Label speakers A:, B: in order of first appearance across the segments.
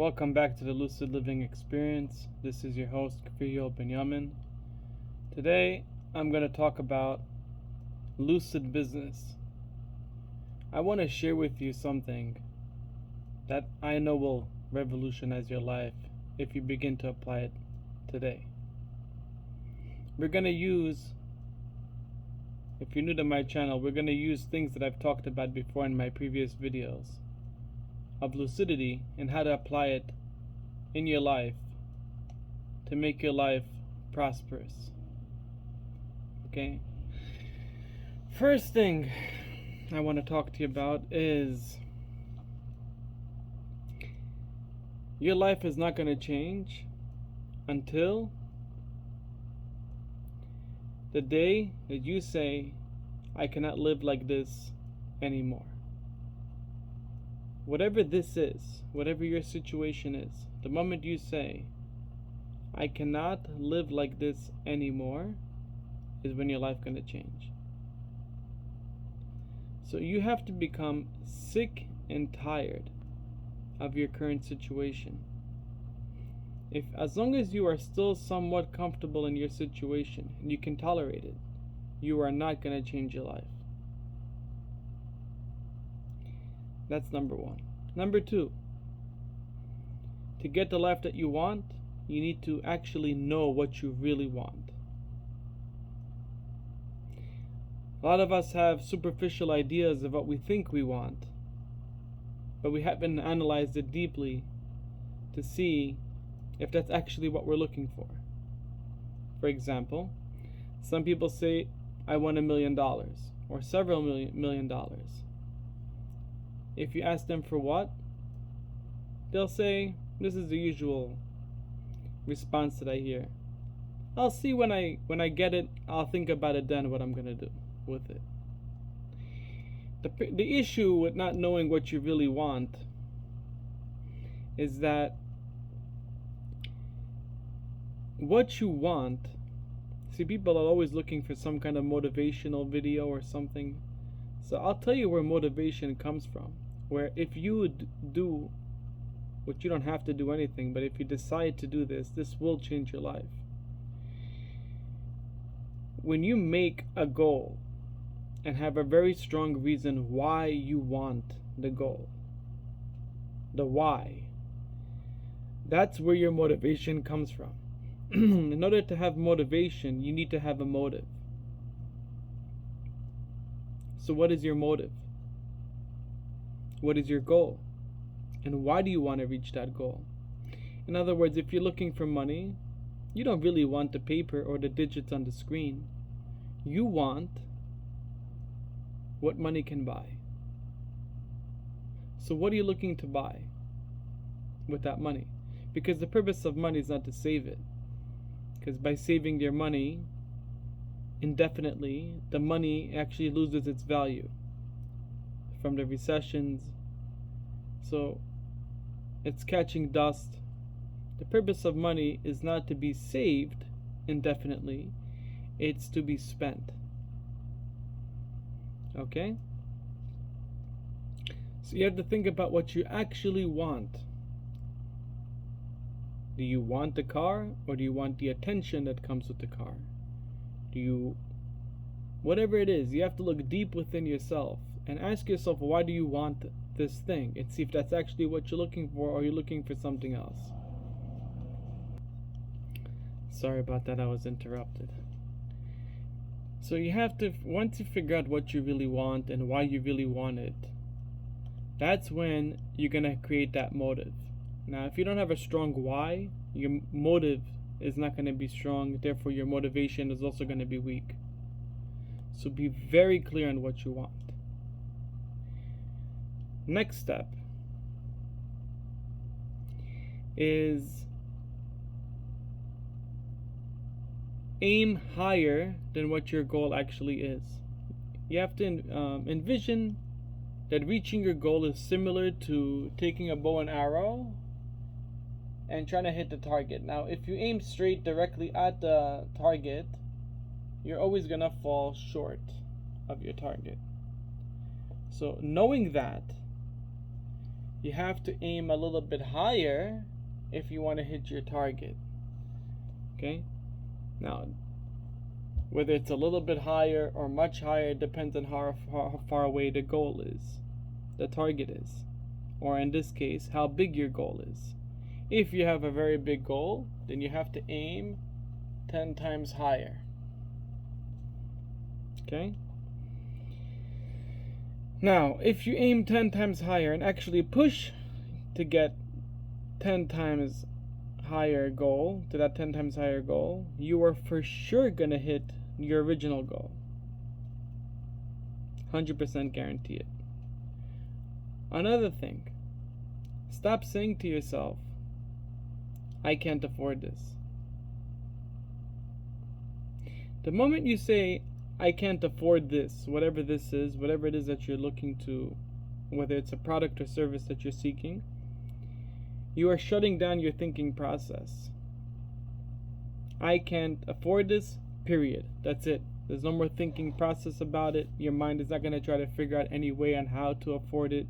A: Welcome back to the Lucid Living Experience. This is your host, Kfir, Benyamin. Today, I'm going to talk about lucid business. I want to share with you something that I know will revolutionize your life if you begin to apply it today. We're going to use, if you're new to my channel, we're going to use things that I've talked about before in my previous videos of lucidity and how to apply it in your life to make your life prosperous. Okay? First thing I want to talk to you about is your life is not going to change until the day that you say, I cannot live like this anymore. Whatever this is, whatever your situation is, the moment you say, I cannot live like this anymore, is when your life going to change. So you have to become sick and tired of your current situation. As long as you are still somewhat comfortable in your situation and you can tolerate it, you are not going to change your life. That's number one. Number two, to get the life that you want, you need to actually know what you really want. A lot of us have superficial ideas of what we think we want, but we haven't analyzed it deeply to see if that's actually what we're looking for. For example, some people say, I want $1 million or several million dollars. If you ask them for what, they'll say, this is the usual response that I hear. I'll see when I get it, I'll think about it then what I'm going to do with it. The issue with not knowing what you really want is that what you want, see, people are always looking for some kind of motivational video or something. So I'll tell you where motivation comes from. Where if you do, which you don't have to do anything, but if you decide to do this, this will change your life. When you make a goal and have a very strong reason why you want the goal, the why, that's where your motivation comes from. In order to have motivation, you need to have a motive. So what is your motive? What is your goal? And why do you want to reach that goal? In other words, if you're looking for money, you don't really want the paper or the digits on the screen. You want what money can buy. So what are you looking to buy with that money? Because the purpose of money is not to save it. Because by saving your money indefinitely, the money actually loses its value from the recessions. So it's catching dust. The purpose of money is not to be saved indefinitely, it's to be spent. Okay? So you have to think about what you actually want. Do you want the car, or do you want the attention that comes with the car? Whatever it is, you have to look deep within yourself and ask yourself, why do you want this thing? And see if that's actually what you're looking for, or you're looking for something else. Sorry about that, I was interrupted. So you have to, once you figure out what you really want and why you really want it, that's when you're going to create that motive. Now, if you don't have a strong why, your motive is not going to be strong, therefore your motivation is also going to be weak. So be very clear on what you want. Next step is aim higher than what your goal actually is. You have to envision that reaching your goal is similar to taking a bow and arrow and trying to hit the target. Now, if you aim straight directly at the target, you're always going to fall short of your target. So knowing that, you have to aim a little bit higher if you want to hit your target. Okay? Now, whether it's a little bit higher or much higher depends on how far away the goal is, the target is, or in this case, how big your goal is. If you have a very big goal, then you have to aim 10 times higher. Okay? Now, if you aim 10 times higher and actually push to get 10 times higher goal, to that 10 times higher goal, you are for sure going to hit your original goal. 100% guarantee it. Another thing, stop saying to yourself, I can't afford this. The moment you say, I can't afford this, whatever this is, whatever it is that you're looking to, whether it's a product or service that you're seeking, you are shutting down your thinking process. I can't afford this, period. That's it. There's no more thinking process about it. Your mind is not going to try to figure out any way on how to afford it.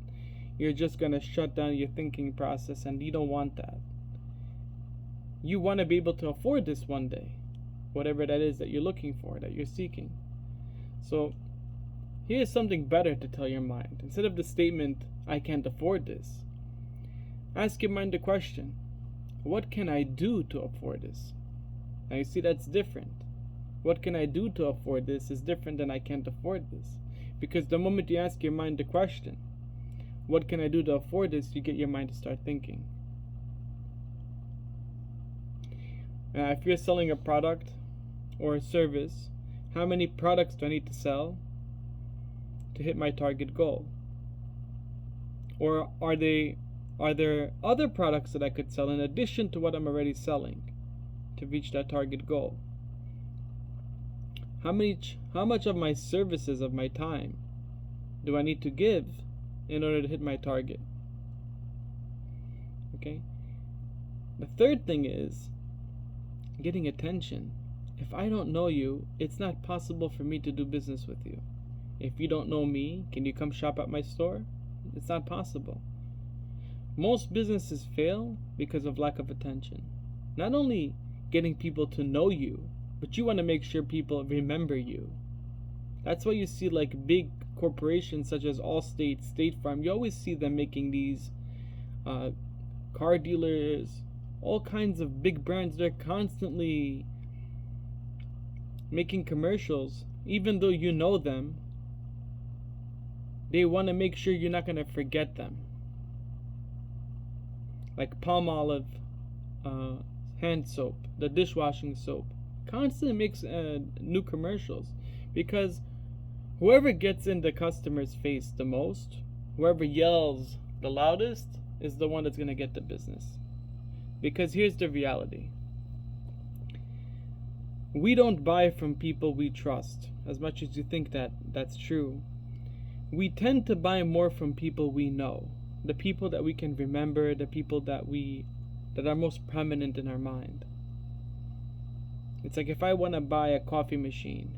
A: You're just going to shut down your thinking process, and you don't want that. You want to be able to afford this one day, whatever that is that you're looking for, that you're seeking. So here's something better to tell your mind. Instead of the statement, I can't afford this, ask your mind the question, what can I do to afford this? Now you see that's different. What can I do to afford this is different than I can't afford this. Because the moment you ask your mind the question, what can I do to afford this, you get your mind to start thinking. If you're selling a product or a service, how many products do I need to sell to hit my target goal? Or are there other products that I could sell in addition to what I'm already selling to reach that target goal? How much of my services, of my time, do I need to give in order to hit my target? Okay? The third thing is getting attention. If I don't know you, it's not possible for me to do business with you. If you don't know me, can you come shop at my store? It's not possible. Most businesses fail because of lack of attention. Not only getting people to know you, but you want to make sure people remember you. That's why you see like big corporations such as Allstate, State Farm, you always see them making these car dealers, all kinds of big brands. They're constantly making commercials. Even though you know them, they want to make sure you're not going to forget them. Like Palmolive hand soap, the dishwashing soap, constantly makes new commercials, because whoever gets in the customer's face the most, whoever yells the loudest, is the one that's going to get the business. Because here's the reality. We don't buy from people we trust, as much as you think that that's true. We tend to buy more from people we know, the people that we can remember, the people that are most prominent in our mind. It's like if I want to buy a coffee machine,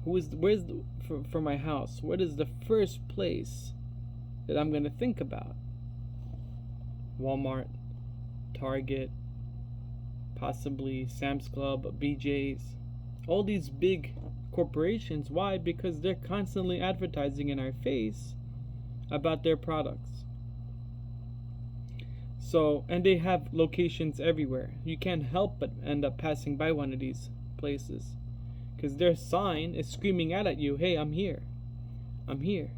A: for my house, what is the first place that I'm going to think about? Walmart, Target, possibly Sam's Club, BJ's, all these big corporations. Why? Because they're constantly advertising in our face about their products. So, and they have locations everywhere. You can't help but end up passing by one of these places, because their sign is screaming out at you, hey, I'm here. I'm here.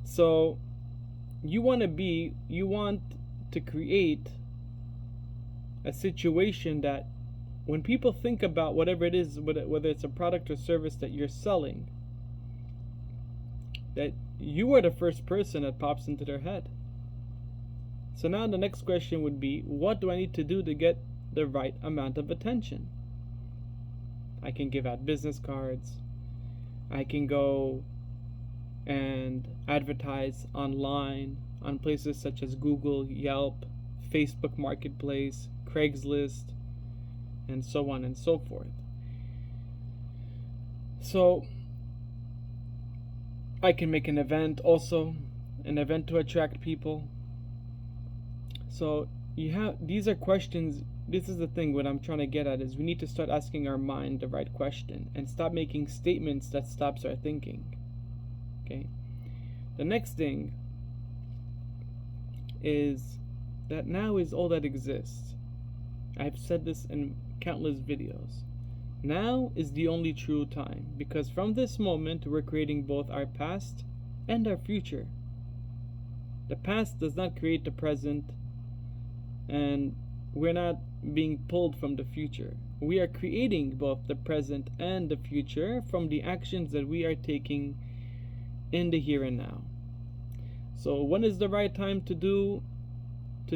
A: So, you want to create a situation that when people think about whatever it is, whether it's a product or service that you're selling, that you are the first person that pops into their head. So now the next question would be, what do I need to do to get the right amount of attention? I can give out business cards. I can go and advertise online on places such as Google, Yelp, Facebook Marketplace, Craigslist, and so on and so forth. So I can make an event also, an event to attract people. So these are questions. This is the thing, what I'm trying to get at is we need to start asking our mind the right question and stop making statements that stops our thinking. Okay? The next thing is that now is all that exists. I've said this in countless videos. Now is the only true time, because from this moment we're creating both our past and our future. The past does not create the present, and we're not being pulled from the future. We are creating both the present and the future from the actions that we are taking in the here and now. So when is the right time to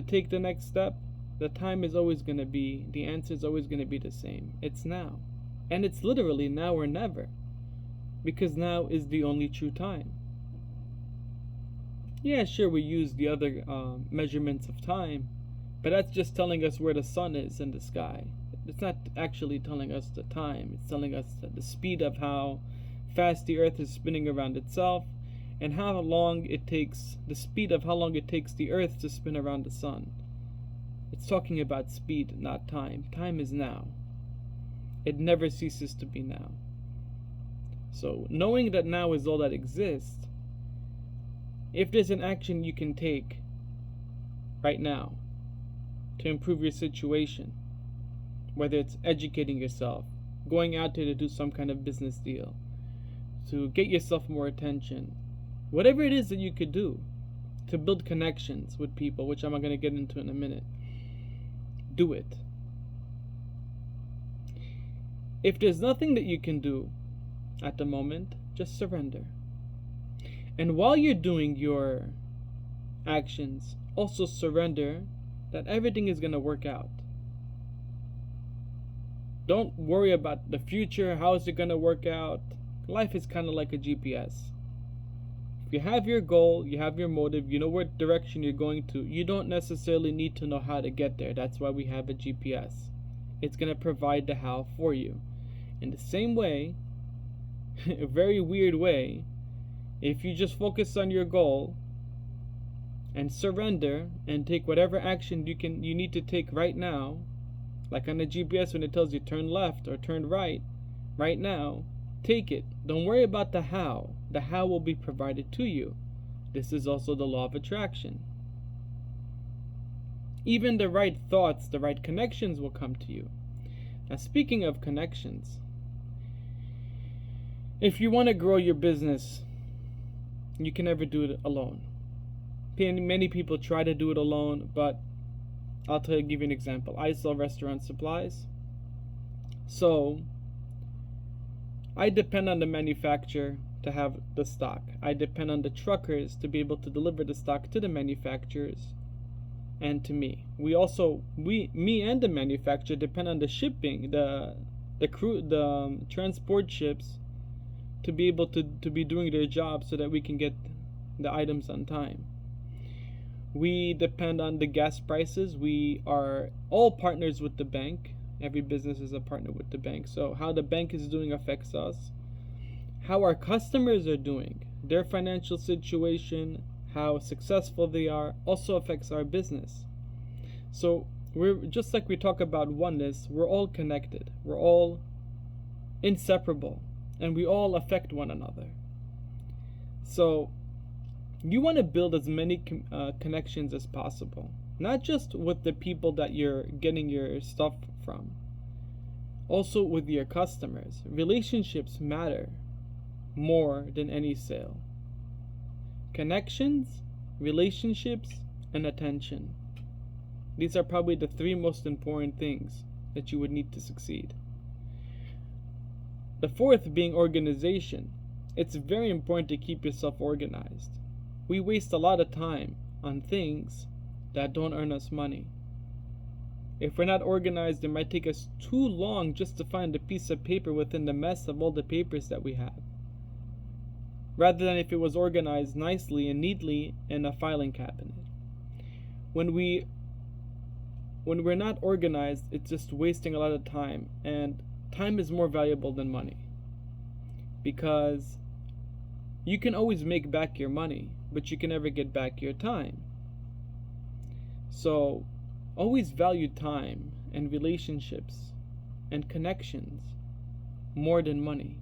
A: take the next step? The time is always going to be, the answer is always going to be the same. It's now. And it's literally now or never, because now is the only true time. Yeah, sure, we use the other measurements of time, but that's just telling us where the sun is in the sky. It's not actually telling us the time. It's telling us the speed of how fast the earth is spinning around itself, and how long it takes, the speed of how long it takes the earth to spin around the sun. It's talking about speed, not time. Time is now. It never ceases to be now. So, knowing that now is all that exists, if there's an action you can take right now to improve your situation, whether it's educating yourself, going out there to do some kind of business deal, to get yourself more attention, whatever it is that you could do to build connections with people, which I'm going to get into in a minute, do it. If there's nothing that you can do at the moment, just surrender. And while you're doing your actions, also surrender that everything is going to work out. Don't worry about the future, how is it going to work out. Life is kind of like a GPS. If you have your goal, you have your motive, you know what direction you're going to, you don't necessarily need to know how to get there. That's why we have a GPS. It's going to provide the how for you. In the same way, a very weird way, if you just focus on your goal and surrender and take whatever action you need to take right now, like on the GPS when it tells you turn left or turn right now, take it. Don't worry about the how. The how will be provided to you. This is also the law of attraction. Even the right thoughts, the right connections will come to you. Now, speaking of connections, if you want to grow your business, you can never do it alone. Many people try to do it alone, but I'll give you an example. I sell restaurant supplies. So, I depend on the manufacturer to have the stock. I depend on the truckers to be able to deliver the stock to the manufacturers and to me. Me and the manufacturer depend on the shipping, the transport ships to be able to be doing their job so that we can get the items on time. We depend on the gas prices. We are all partners with the bank. Every business is a partner with the bank. So how the bank is doing affects us. How our customers are doing, their financial situation, how successful they are, also affects our business. So we're just like we talk about oneness, we're all connected. We're all inseparable. And we all affect one another. So you want to build as many connections as possible. Not just with the people that you're getting your stuff from. Also with your customers. Relationships matter more than any sale. Connections, relationships, and attention. These are probably the three most important things that you would need to succeed. The fourth being organization. It's very important to keep yourself organized. We waste a lot of time on things that don't earn us money. If we're not organized, it might take us too long just to find a piece of paper within the mess of all the papers that we have, rather than if it was organized nicely and neatly in a filing cabinet. When we're not organized, it's just wasting a lot of time, and time is more valuable than money, because you can always make back your money, but you can never get back your time. So always value time and relationships and connections more than money.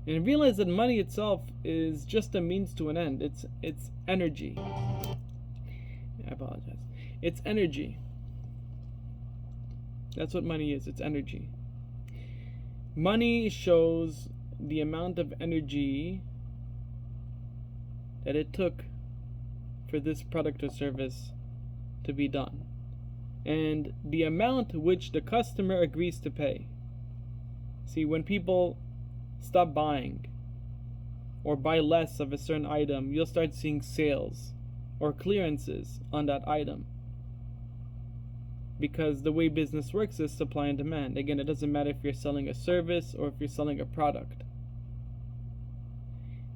A: And realize that money itself is just a means to an end. It's energy. I apologize. It's energy. That's what money is. It's energy. Money shows the amount of energy that it took for this product or service to be done, and the amount which the customer agrees to pay. See, when people stop buying or buy less of a certain item, you'll start seeing sales or clearances on that item, because the way business works is supply and demand. Again, it doesn't matter if you're selling a service or if you're selling a product.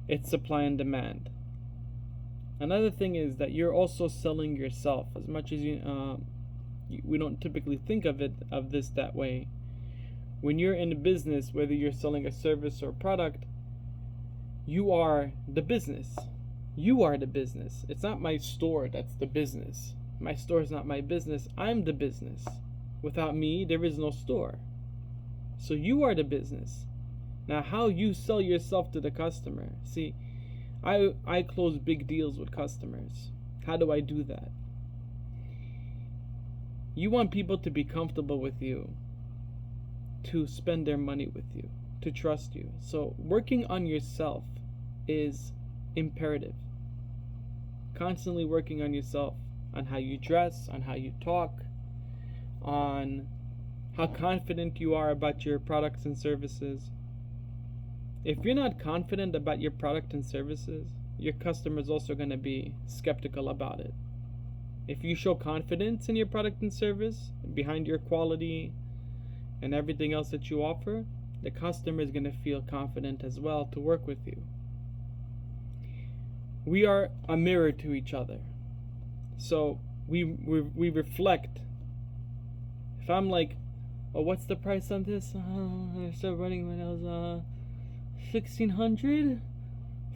A: It's supply and demand. Another thing is that you're also selling yourself. As much as we don't typically think of this that way. When you're in a business, whether you're selling a service or a product, you are the business. You are the business. It's not my store that's the business. My store is not my business. I'm the business. Without me, there is no store. So you are the business. Now, how you sell yourself to the customer. See, I close big deals with customers. How do I do that? You want people to be comfortable with you, to spend their money with you, to trust you. So working on yourself is imperative. Constantly working on yourself, on how you dress, on how you talk, on how confident you are about your products and services. If you're not confident about your product and services, your customer is also going to be skeptical about it. If you show confidence in your product and service, behind your quality and everything else that you offer, the customer is going to feel confident as well to work with you. We are a mirror to each other. So we reflect. If I'm like, oh, what's the price on this? I started running when I was $1,600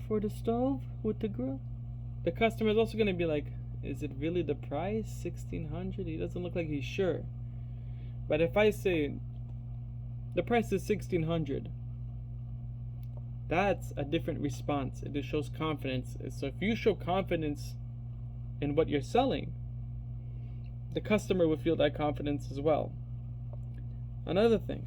A: for the stove with the grill. The customer is also going to be like, is it really the price? $1,600? He doesn't look like he's sure. But if I say the price is $1,600, that's a different response. It shows confidence. So if you show confidence in what you're selling, the customer will feel that confidence as well. Another thing,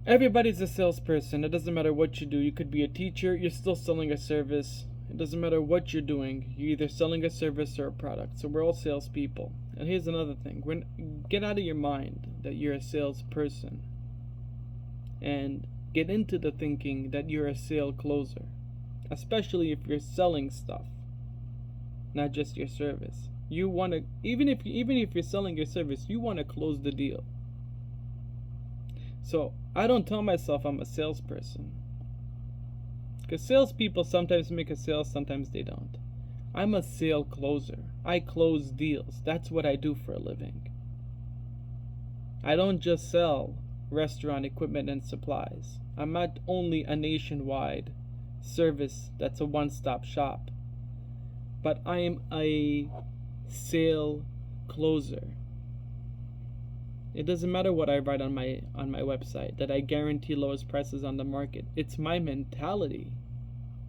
A: everybody's a salesperson. It doesn't matter what you do. You could be a teacher, you're still selling a service. It doesn't matter what you're doing. You're either selling a service or a product. So we're all salespeople. And here's another thing. Get out of your mind that you're a salesperson and get into the thinking that you're a sale closer, especially if you're selling stuff, not just your service. You want to, even if you're selling your service, you want to close the deal. So I don't tell myself I'm a salesperson, because salespeople sometimes make a sale, sometimes they don't. I'm a sale closer. I close deals. That's what I do for a living. I don't just sell restaurant equipment and supplies. I'm not only a nationwide service that's a one-stop shop, but I am a sale closer. It doesn't matter what I write on my website, that I guarantee lowest prices on the market. It's my mentality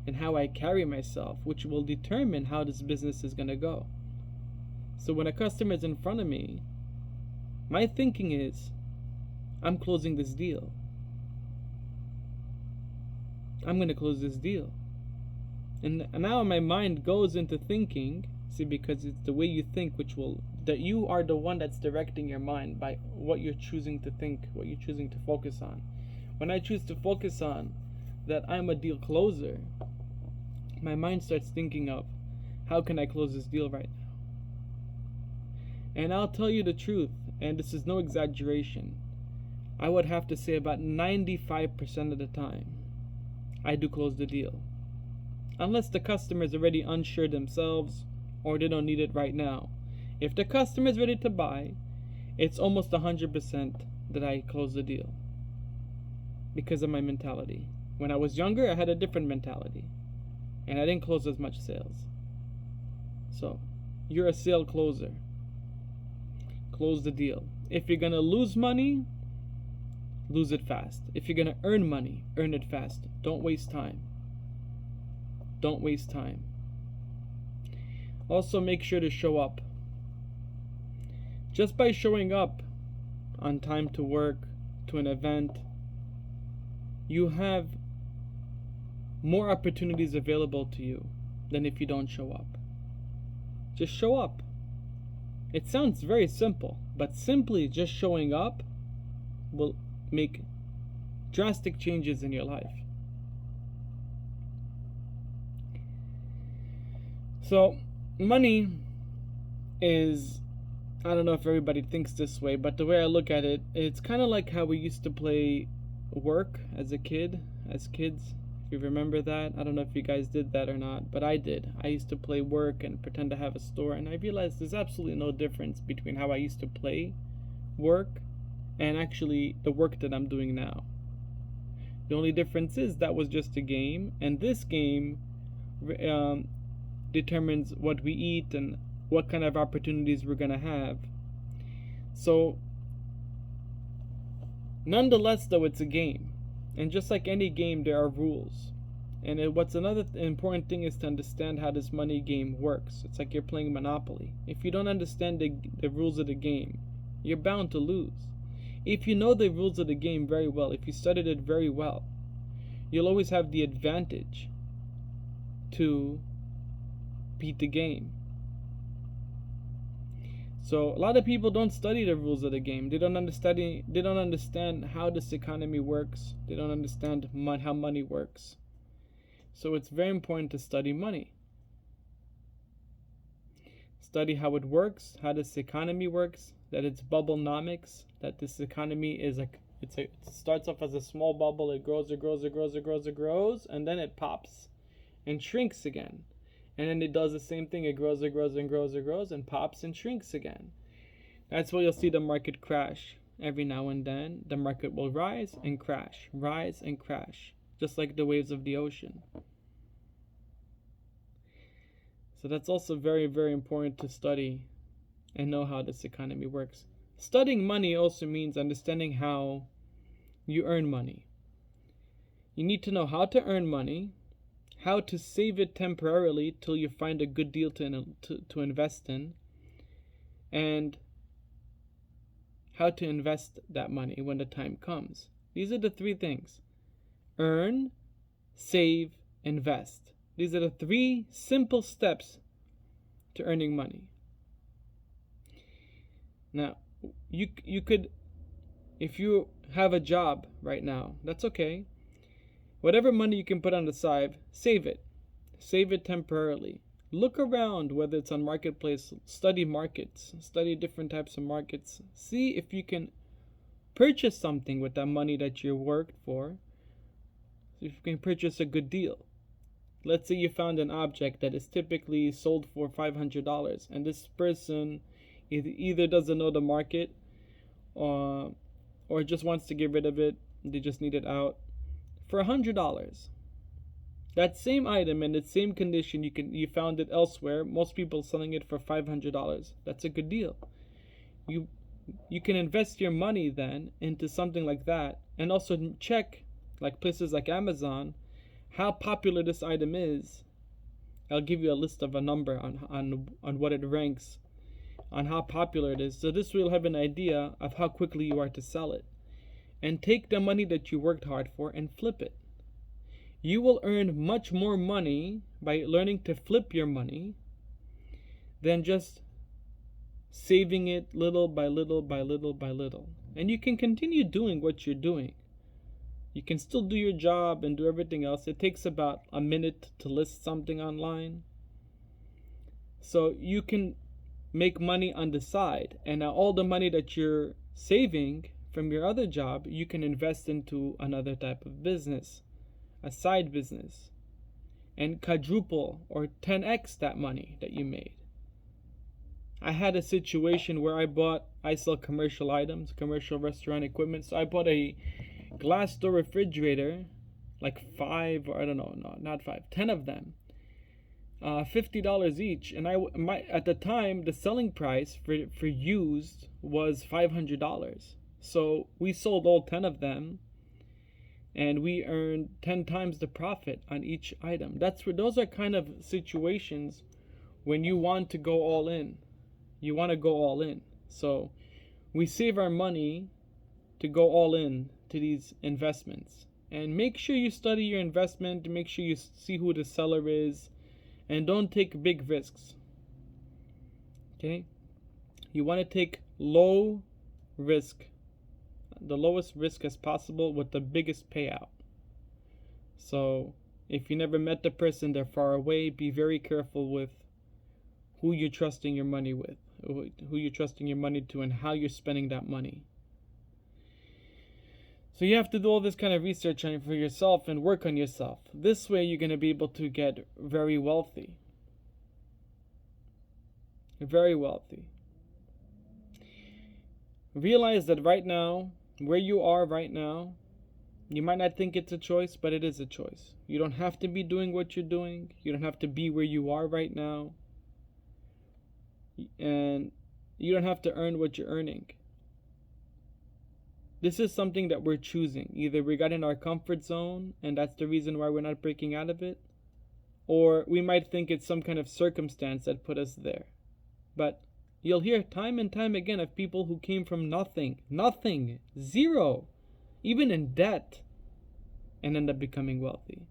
A: and how I carry myself which will determine how this business is going to go. So when a customer is in front of me, my thinking is, I'm closing this deal. I'm going to close this deal. And now my mind goes into thinking, see, because it's the way you think that you are the one that's directing your mind by what you're choosing to think, what you're choosing to focus on. When I choose to focus on that I'm a deal closer, my mind starts thinking of, how can I close this deal right now? And I'll tell you the truth, and this is no exaggeration, I would have to say about 95% of the time, I do close the deal. Unless the customer is already unsure themselves, or they don't need it right now. If the customer is ready to buy, it's almost 100% that I close the deal, because of my mentality. When I was younger, I had a different mentality. and I didn't close as much sales. So you're a sale closer. Close the deal. If you're going to lose money, lose it fast. If you're going to earn money, earn it fast. Don't waste time. Don't waste time. Also, make sure to show up. Just by showing up on time to work, to an event, you have more opportunities available to you than if you don't show up. Just show up. It sounds very simple, but simply just showing up will make drastic changes in your life. So, money is, I don't know if everybody thinks this way, but the way I look at it, it's kind of like how we used to play work as kids. If you remember that, I don't know if you guys did that or not, but I did. I used to play work and pretend to have a store, and I realized there's absolutely no difference between how I used to play work and actually the work that I'm doing now. The only difference is that was just a game, and this game determines what we eat and what kind of opportunities we're going to have. So, nonetheless, though, it's a game. And just like any game, there are rules. And what's another important thing is to understand how this money game works. It's like you're playing Monopoly. If you don't understand the rules of the game, you're bound to lose. If you know the rules of the game very well, if you studied it very well, you'll always have the advantage to beat the game. So a lot of people don't study the rules of the game. They don't understand how this economy works. They don't understand how money works. So it's very important to study money. Study how it works, how this economy works, that it's bubblenomics, that this economy is it starts off as a small bubble, it grows, and then it pops and shrinks again. And then it does the same thing. It grows, and pops and shrinks again. That's why you'll see the market crash. Every now and then, the market will rise and crash, just like the waves of the ocean. So that's also very, very important to study and know how this economy works. Studying money also means understanding how you earn money. You need to know how to earn money, how to save it temporarily till you find a good deal to invest in, and how to invest that money when the time comes. These are the three things: earn, save, invest. These are the three simple steps to earning money. Now, you could, if you have a job right now, that's okay. Whatever money you can put on the side, save it. Save it temporarily. Look around, whether it's on marketplace, study markets, study different types of markets. See if you can purchase something with that money that you worked for. See if you can purchase a good deal. Let's say you found an object that is typically sold for $500, and this person either doesn't know the market or just wants to get rid of it. They just need it out for $100. That same item in the same condition, you found it elsewhere. Most people selling it for $500. That's a good deal. You can invest your money then into something like that, and also check, like places like Amazon, how popular this item is. I'll give you a list of a number on what it ranks, on how popular it is. So this will have an idea of how quickly you are to sell it. And take the money that you worked hard for and flip it. You will earn much more money by learning to flip your money than just saving it little by little by little by little. And you can continue doing what you're doing. You can still do your job and do everything else. It takes about a minute to list something online. So you can make money on the side. And now all the money that you're saving from your other job, you can invest into another type of business, a side business, and quadruple or 10x that money that you made. I had a situation where I sell commercial items, commercial restaurant equipment. So I bought a glass door refrigerator, like 10 of them. $50 each, and at the time the selling price for used was $500. So we sold all 10 of them, and we earned 10 times the profit on each item. Those are kind of situations when you want to go all in. You want to go all in. So we save our money to go all in to these investments. And make sure you study your investment, make sure you see who the seller is, and don't take big risks. Okay? You want to take low risk, the lowest risk as possible with the biggest payout. So if you never met the person, they're far away, be very careful with who you're trusting your money with, who you're trusting your money to, and how you're spending that money. So you have to do all this kind of research for yourself and work on yourself. This way you're going to be able to get very wealthy. Very wealthy. Realize that right now, where you are right now, you might not think it's a choice, but it is a choice. You don't have to be doing what you're doing. You don't have to be where you are right now. And you don't have to earn what you're earning. This is something that we're choosing. Either we got in our comfort zone, and that's the reason why we're not breaking out of it, or we might think it's some kind of circumstance that put us there. But you'll hear time and time again of people who came from nothing, zero, even in debt, and end up becoming wealthy.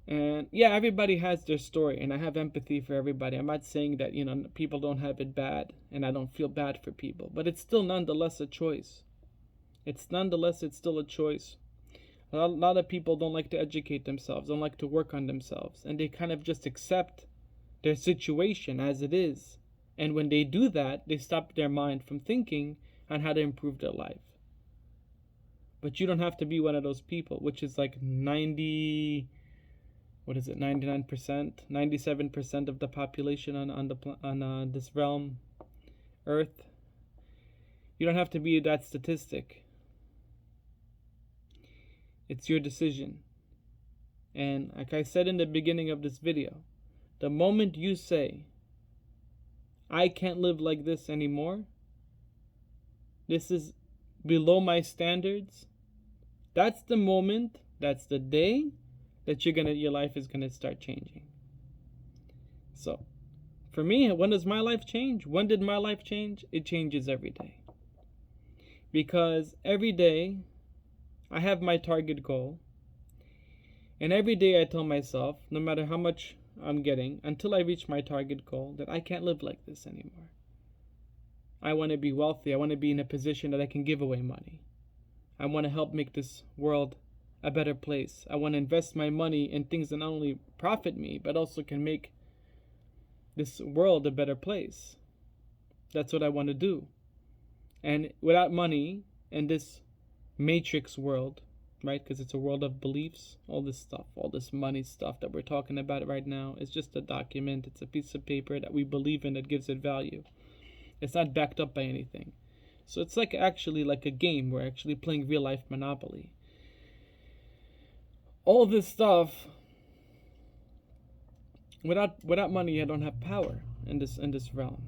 A: And yeah, everybody has their story, and I have empathy for everybody. I'm not saying that, people don't have it bad, and I don't feel bad for people, but it's still nonetheless a choice. It's still a choice. A lot of people don't like to educate themselves, don't like to work on themselves, and they kind of just accept their situation as it is. And when they do that, they stop their mind from thinking on how to improve their life. But you don't have to be one of those people, which is like 99%, 97% of the population on this realm, Earth. You don't have to be that statistic. It's your decision. And like I said in the beginning of this video, the moment you say, I can't live like this anymore, this is below my standards, that's the moment, that's the day that your life is gonna start changing. So, for me, when does my life change? When did my life change? It changes every day. Because every day, I have my target goal. And every day I tell myself, no matter how much I'm getting, until I reach my target goal, that I can't live like this anymore. I want to be wealthy. I want to be in a position that I can give away money. I want to help make this world a better place. I want to invest my money in things that not only profit me, but also can make this world a better place. That's what I want to do. And without money in this matrix world, right? Because it's a world of beliefs, all this stuff, all this money stuff that we're talking about right now is just a document. It's a piece of paper that we believe in that gives it value. It's not backed up by anything. So it's actually like a game. We're actually playing real life Monopoly. All this stuff, without money, I don't have power in this realm.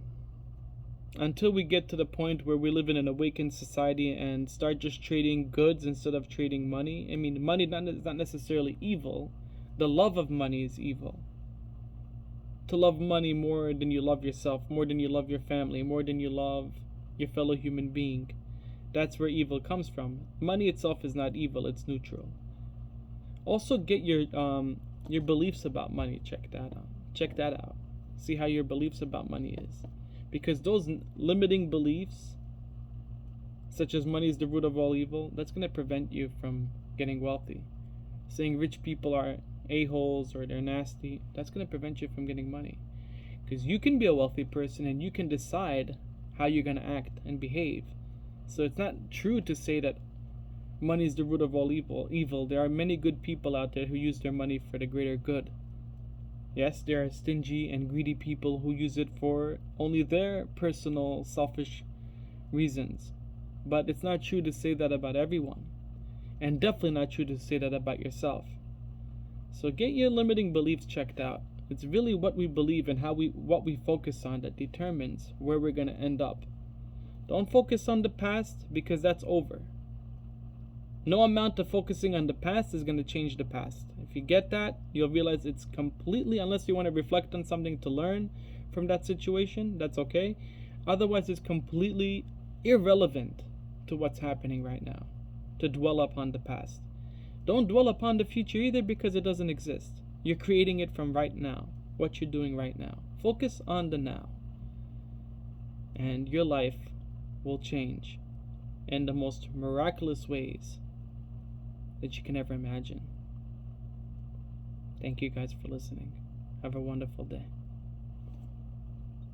A: Until we get to the point where we live in an awakened society and start just trading goods instead of trading money. I mean, money is not necessarily evil. The love of money is evil. To love money more than you love yourself, more than you love your family, more than you love your fellow human being. That's where evil comes from. Money itself is not evil, it's neutral. Also get your beliefs about money checked out. See how your beliefs about money is. Because those limiting beliefs, such as money is the root of all evil, that's going to prevent you from getting wealthy. Saying rich people are a-holes or they're nasty, that's going to prevent you from getting money. Because you can be a wealthy person and you can decide how you're going to act and behave. So it's not true to say that money is the root of all evil. There are many good people out there who use their money for the greater good. Yes, there are stingy and greedy people who use it for only their personal, selfish reasons. But it's not true to say that about everyone. And definitely not true to say that about yourself. So get your limiting beliefs checked out. It's really what we believe and what we focus on that determines where we're going to end up. Don't focus on the past, because that's over. No amount of focusing on the past is going to change the past. If you get that, you'll realize it's completely, unless you want to reflect on something to learn from that situation, that's okay. Otherwise, it's completely irrelevant to what's happening right now to dwell upon the past. Don't dwell upon the future either, because it doesn't exist. You're creating it from right now, what you're doing right now. Focus on the now, and your life will change in the most miraculous ways that you can ever imagine. Thank you guys for listening. Have a wonderful day.